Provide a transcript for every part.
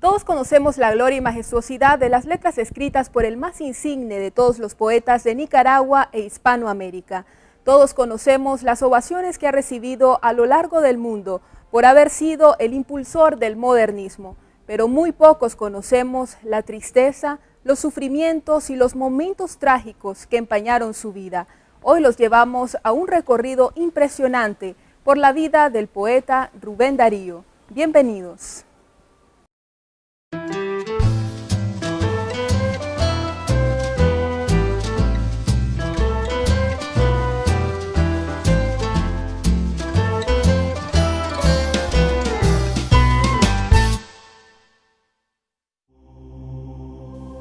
Todos conocemos la gloria y majestuosidad de las letras escritas por el más insigne de todos los poetas de Nicaragua e Hispanoamérica. Todos conocemos las ovaciones que ha recibido a lo largo del mundo por haber sido el impulsor del modernismo, pero muy pocos conocemos la tristeza, los sufrimientos y los momentos trágicos que empañaron su vida. Hoy los llevamos a un recorrido impresionante por la vida del poeta Rubén Darío. Bienvenidos.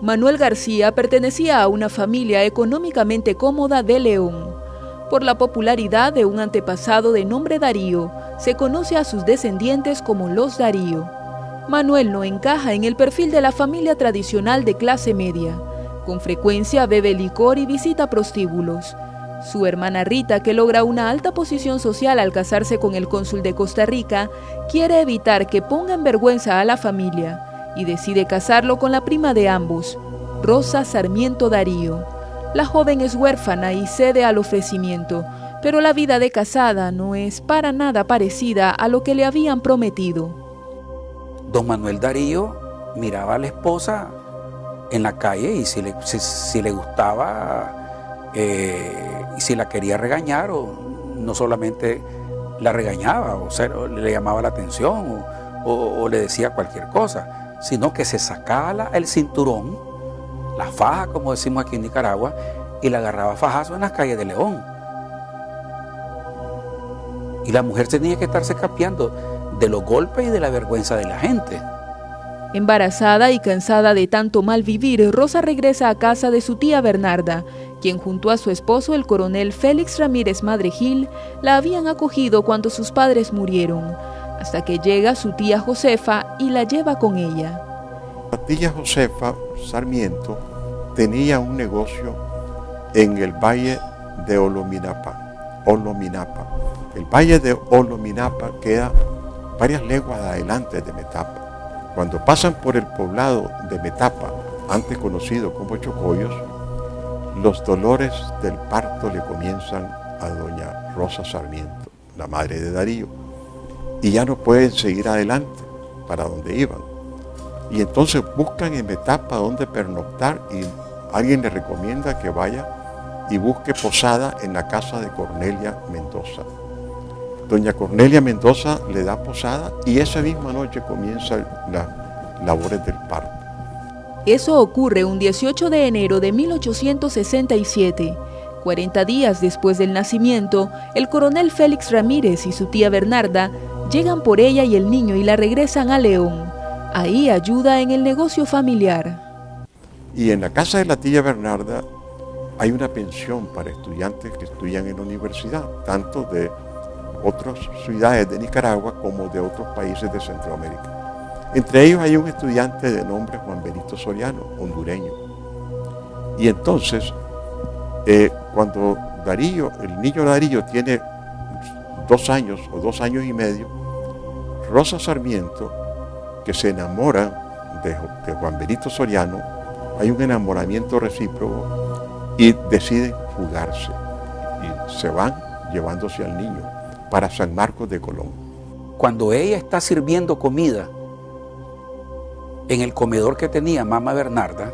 Manuel García pertenecía a una familia económicamente cómoda de León. Por la popularidad de un antepasado de nombre Darío, se conoce a sus descendientes como los Darío. Manuel no encaja en el perfil de la familia tradicional de clase media. Con frecuencia bebe licor y visita prostíbulos. Su hermana Rita, que logra una alta posición social al casarse con el cónsul de Costa Rica, quiere evitar que ponga en vergüenza a la familia y decide casarlo con la prima de ambos, Rosa Sarmiento Darío. La joven es huérfana y cede al ofrecimiento, pero la vida de casada no es para nada parecida a lo que le habían prometido. Don Manuel Darío miraba a la esposa en la calle y si le gustaba y si la quería regañar, o no solamente la regañaba, o sea, le llamaba la atención o le decía cualquier cosa, sino que se sacaba el cinturón, la faja, como decimos aquí en Nicaragua, y la agarraba a fajazo en las calles de León. Y la mujer tenía que estarse capeando de los golpes y de la vergüenza de la gente. Embarazada y cansada de tanto mal vivir, Rosa regresa a casa de su tía Bernarda, quien junto a su esposo, el coronel Félix Ramírez Madregil, la habían acogido cuando sus padres murieron, hasta que llega su tía Josefa y la lleva con ella. La tía Josefa Sarmiento tenía un negocio en el valle de Olominapa. El valle de Olominapa queda varias leguas adelante de Metapa. Cuando pasan por el poblado de Metapa, antes conocido como Chocollos, los dolores del parto le comienzan a doña Rosa Sarmiento, la madre de Darío, y ya no pueden seguir adelante para donde iban. Y entonces buscan en Metapa donde pernoctar y alguien le recomienda que vaya y busque posada en la casa de Cornelia Mendoza. Doña Cornelia Mendoza le da posada y esa misma noche comienzan las labores del parto. Eso ocurre un 18 de enero de 1867. 40 días después del nacimiento, el coronel Félix Ramírez y su tía Bernarda llegan por ella y el niño y la regresan a León. Ahí ayuda en el negocio familiar. Y en la casa de la tía Bernarda hay una pensión para estudiantes que estudian en la universidad, tanto de otras ciudades de Nicaragua como de otros países de Centroamérica. Entre ellos hay un estudiante de nombre Juan Benito Soriano, hondureño. Y entonces, cuando el niño Darío tiene 2 años o 2 años y medio, Rosa Sarmiento, que se enamora de Juan Benito Soriano, hay un enamoramiento recíproco y deciden fugarse. Y se van llevándose al niño para San Marcos de Colón. Cuando ella está sirviendo comida en el comedor que tenía mamá Bernarda,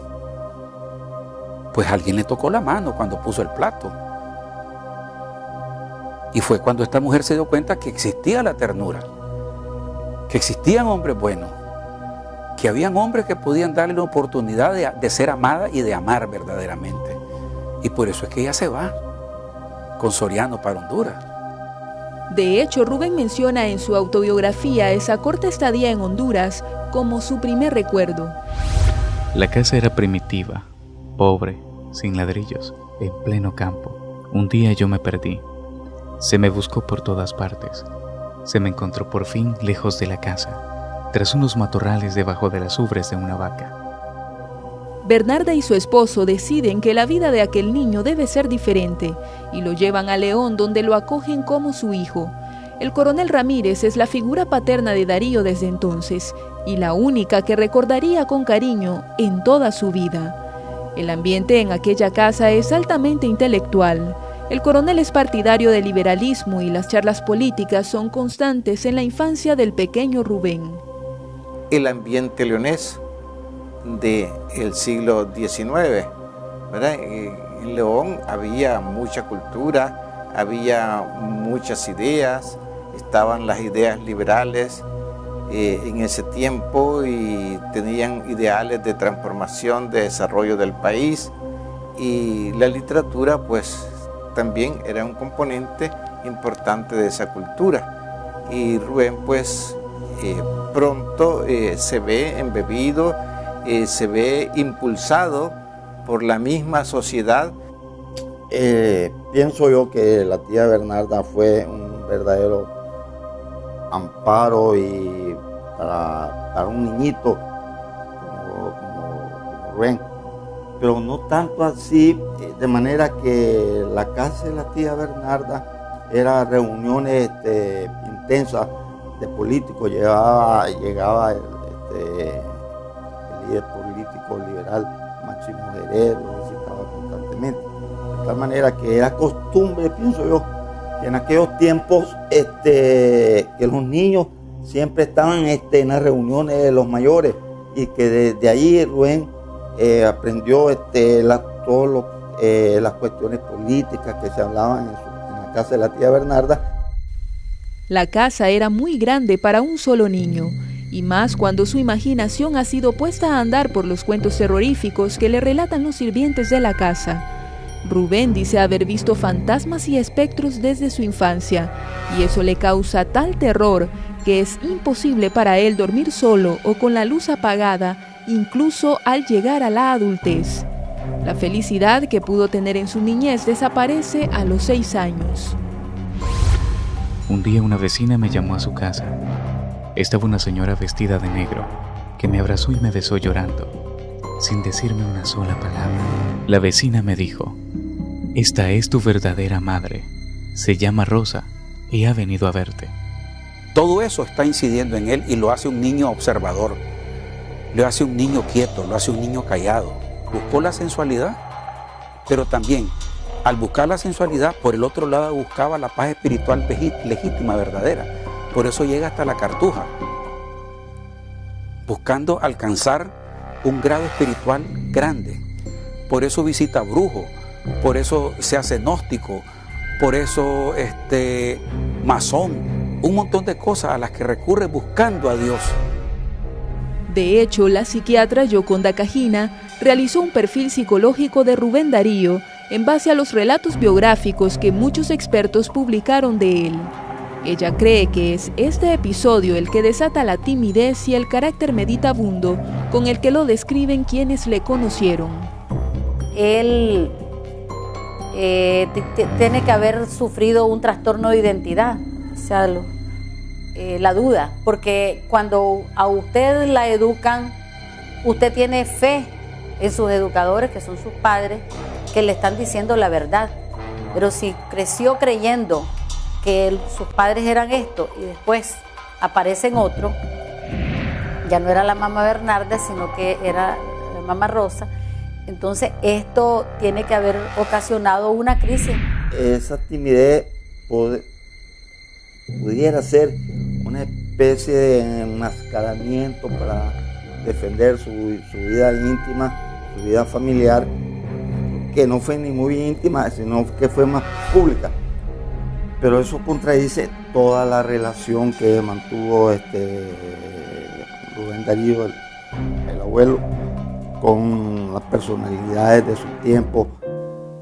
pues alguien le tocó la mano cuando puso el plato. Y fue cuando esta mujer se dio cuenta que existía la ternura, que existían hombres buenos, que habían hombres que podían darle la oportunidad de ser amada y de amar verdaderamente. Y por eso es que ella se va con Soriano para Honduras. De hecho, Rubén menciona en su autobiografía esa corta estadía en Honduras como su primer recuerdo. La casa era primitiva, pobre, sin ladrillos, en pleno campo. Un día yo me perdí. Se me buscó por todas partes. Se me encontró por fin lejos de la casa, tras unos matorrales debajo de las ubres de una vaca. Bernarda y su esposo deciden que la vida de aquel niño debe ser diferente y lo llevan a León, donde lo acogen como su hijo. El coronel Ramírez es la figura paterna de Darío desde entonces y la única que recordaría con cariño en toda su vida. El ambiente en aquella casa es altamente intelectual. El coronel es partidario del liberalismo y las charlas políticas son constantes en la infancia del pequeño Rubén. El ambiente leonés del siglo XIX, ¿verdad? En León había mucha cultura, había muchas ideas, estaban las ideas liberales en ese tiempo y tenían ideales de transformación, de desarrollo del país, y la literatura pues también era un componente importante de esa cultura. Y Rubén pues pronto se ve embebido, se ve impulsado por la misma sociedad. Pienso yo que la tía Bernarda fue un verdadero amparo y para un niñito como Rubén, pero no tanto así, de manera que la casa de la tía Bernarda era reuniones intensas de políticos. Llegaba el líder político liberal Máximo Guerrero, visitaba constantemente, de tal manera que era costumbre, pienso yo, que en aquellos tiempos que los niños siempre estaban en las reuniones de los mayores, y que desde ahí Rubén aprendió todas las cuestiones políticas que se hablaban en la casa de la tía Bernarda. La casa era muy grande para un solo niño, y más cuando su imaginación ha sido puesta a andar por los cuentos terroríficos que le relatan los sirvientes de la casa. Rubén dice haber visto fantasmas y espectros desde su infancia, y eso le causa tal terror que es imposible para él dormir solo o con la luz apagada, incluso al llegar a la adultez. La felicidad que pudo tener en su niñez desaparece a los 6 años. Un día una vecina me llamó a su casa. Estaba una señora vestida de negro, que me abrazó y me besó llorando, sin decirme una sola palabra. La vecina me dijo: «Esta es tu verdadera madre. Se llama Rosa y ha venido a verte». Todo eso está incidiendo en él y lo hace un niño observador, lo hace un niño quieto, lo hace un niño callado. Buscó la sensualidad, pero también al buscar la sensualidad, por el otro lado buscaba la paz espiritual legítima, verdadera. Por eso llega hasta la Cartuja, buscando alcanzar un grado espiritual grande. Por eso visita brujos, por eso se hace gnóstico, por eso masón, un montón de cosas a las que recurre buscando a Dios. De hecho, la psiquiatra Yoconda Cajina realizó un perfil psicológico de Rubén Darío en base a los relatos biográficos que muchos expertos publicaron de él. Ella cree que es este episodio el que desata la timidez y el carácter meditabundo con el que lo describen quienes le conocieron. Él tiene que haber sufrido un trastorno de identidad, o sea, la duda, porque cuando a usted la educan, usted tiene fe en sus educadores, que son sus padres, que le están diciendo la verdad. Pero si creció creyendo que sus padres eran esto y después aparecen otro, ya no era la mamá Bernarda, sino que era la mamá Rosa, entonces esto tiene que haber ocasionado una crisis. Esa timidez pudiera ser una especie de enmascaramiento para defender su vida íntima, su vida familiar, que no fue ni muy íntima, sino que fue más pública. Pero eso contradice toda la relación que mantuvo Rubén Darío, el abuelo, con las personalidades de su tiempo.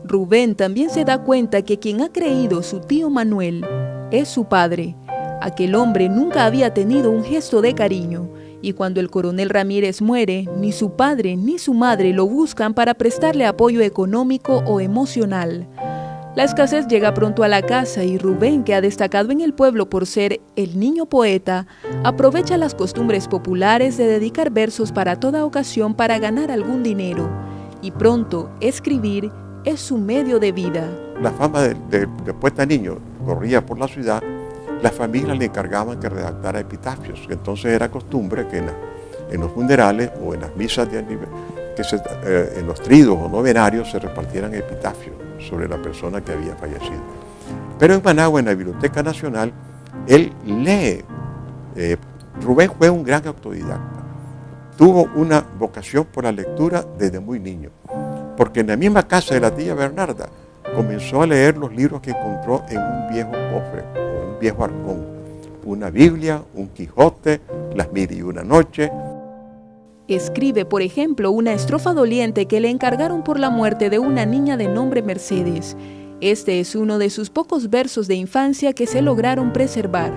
Rubén también se da cuenta que quien ha creído su tío Manuel es su padre. Aquel hombre nunca había tenido un gesto de cariño, y cuando el coronel Ramírez muere, ni su padre ni su madre lo buscan para prestarle apoyo económico o emocional. La escasez llega pronto a la casa y Rubén, que ha destacado en el pueblo por ser el niño poeta, aprovecha las costumbres populares de dedicar versos para toda ocasión para ganar algún dinero. Y pronto, escribir es su medio de vida. La fama de poeta niño corría por la ciudad las familias le encargaban que redactara epitafios. Entonces era costumbre que en los funerales o en las misas en los tridos o novenarios se repartieran epitafios sobre la persona que había fallecido. Pero en Managua, en la Biblioteca Nacional, él lee. Rubén fue un gran autodidacta. Tuvo una vocación por la lectura desde muy niño, porque en la misma casa de la tía Bernarda comenzó a leer los libros que encontró en un viejo cofre o un viejo arcón. Una Biblia, un Quijote, Las Mil y Una Noches. Escribe, por ejemplo, una estrofa doliente que le encargaron por la muerte de una niña de nombre Mercedes. Este es uno de sus pocos versos de infancia que se lograron preservar.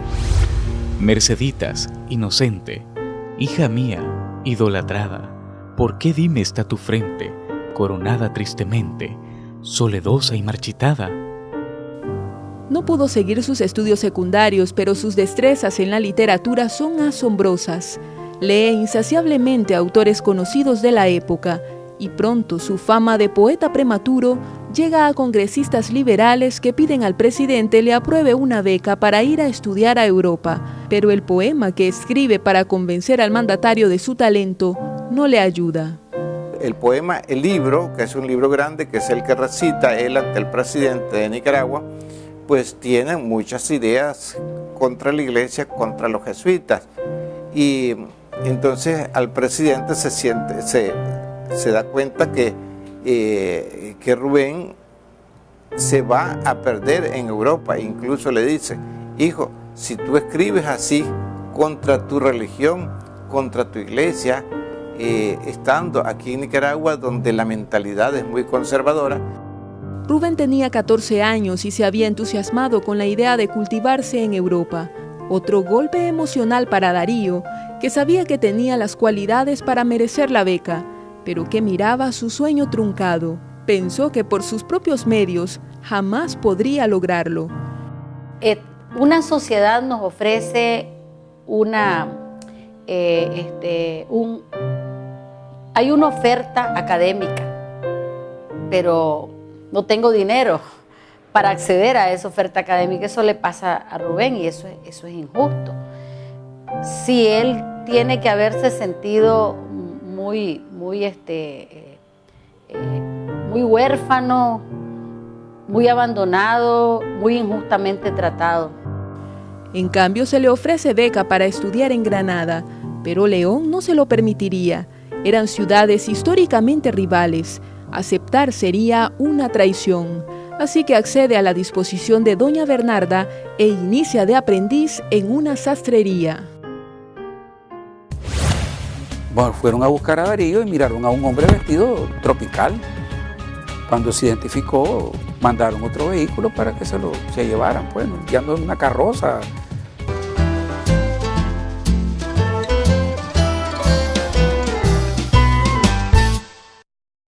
Merceditas, inocente, hija mía, idolatrada, ¿por qué dime está tu frente, coronada tristemente, soledosa y marchitada? No pudo seguir sus estudios secundarios, pero sus destrezas en la literatura son asombrosas. Lee insaciablemente a autores conocidos de la época, y pronto su fama de poeta prematuro llega a congresistas liberales que piden al presidente le apruebe una beca para ir a estudiar a Europa, pero el poema que escribe para convencer al mandatario de su talento no le ayuda. El poema, el libro, que es un libro grande, que es el que recita él ante el presidente de Nicaragua, pues tiene muchas ideas contra la iglesia, contra los jesuitas. Y entonces al presidente se da cuenta que Rubén se va a perder en Europa. Incluso le dice: hijo, si tú escribes así contra tu religión, contra tu iglesia, estando aquí en Nicaragua, donde la mentalidad es muy conservadora. Rubén tenía 14 años y se había entusiasmado con la idea de cultivarse en Europa. Otro golpe emocional para Darío, que sabía que tenía las cualidades para merecer la beca, pero que miraba su sueño truncado. Pensó que por sus propios medios jamás podría lograrlo. Una sociedad nos ofrece hay una oferta académica, pero no tengo dinero para acceder a esa oferta académica. Eso le pasa a Rubén y eso es injusto. Si él tiene que haberse sentido muy huérfano, muy abandonado, muy injustamente tratado. En cambio, se le ofrece beca para estudiar en Granada, pero León no se lo permitiría. Eran ciudades históricamente rivales. Aceptar sería una traición. Así que accede a la disposición de doña Bernarda e inicia de aprendiz en una sastrería. Bueno, fueron a buscar a Darío y miraron a un hombre vestido tropical. Cuando se identificó, mandaron otro vehículo para que se llevaran, pues, ya no en una carroza,